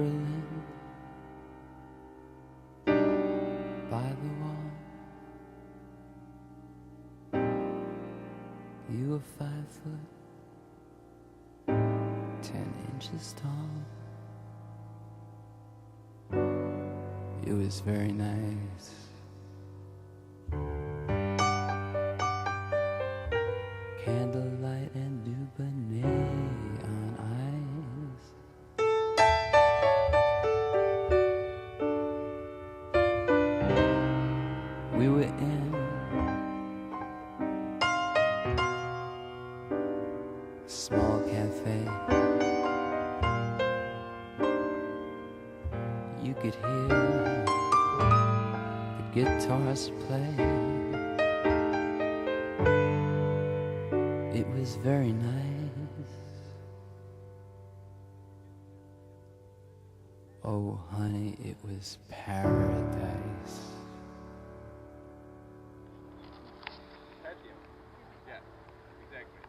Berlin, by the wall, you were 5'10" tall. It was very nice. Candlelight and Dubonnet on ice. We were in a small cafe. You could hear the guitars play. It was very nice. Oh, honey, it was paradise. Yeah, exactly.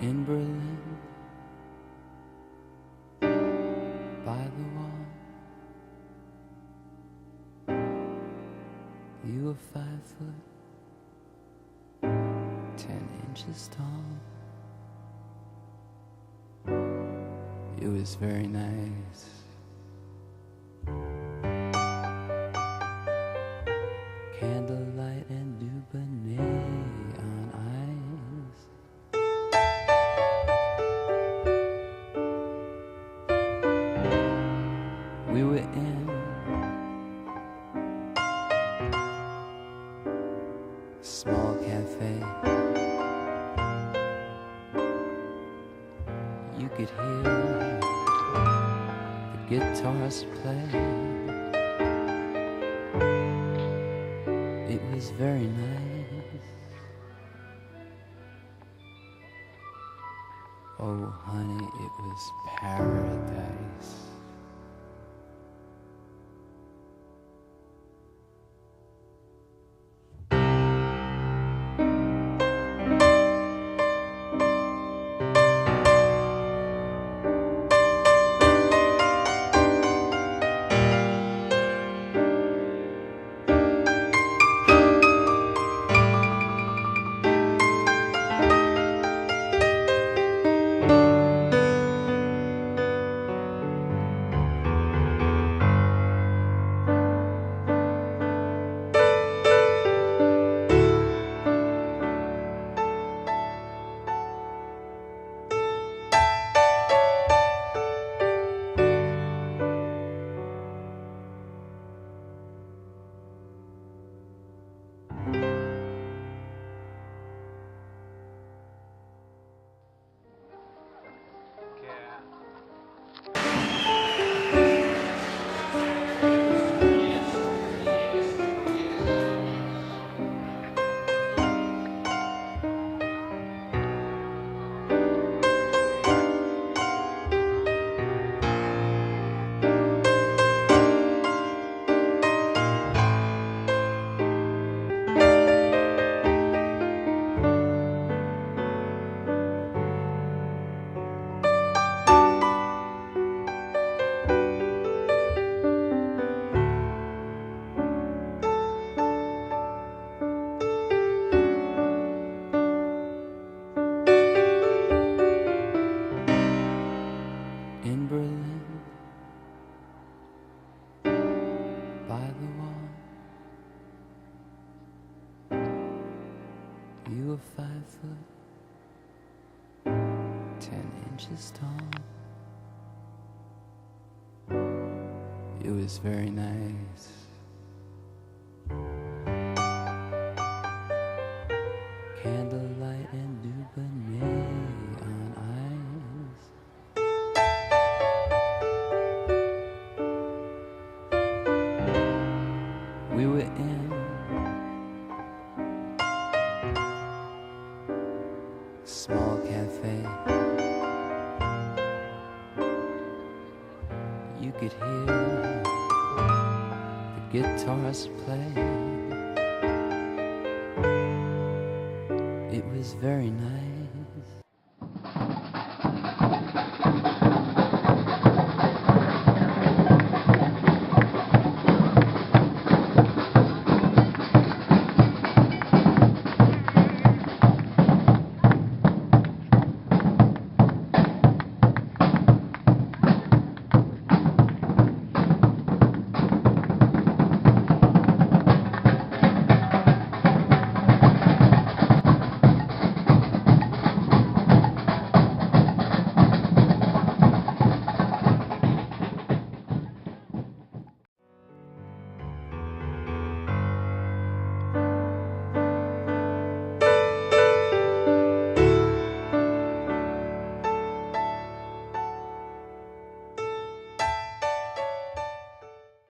In Berlin, by the wall, you were 5'10" tall. It was very nice. Candlelight and Dubonnet on ice. We were in a small cafe. You could hear the guitars play. It was very nice. Oh, honey, it was paradise. foot, 10 inches tall. It was very nice. Candlelight and Dubonnet on ice. We were in a small cafe. You could hear the guitars play. It was very nice.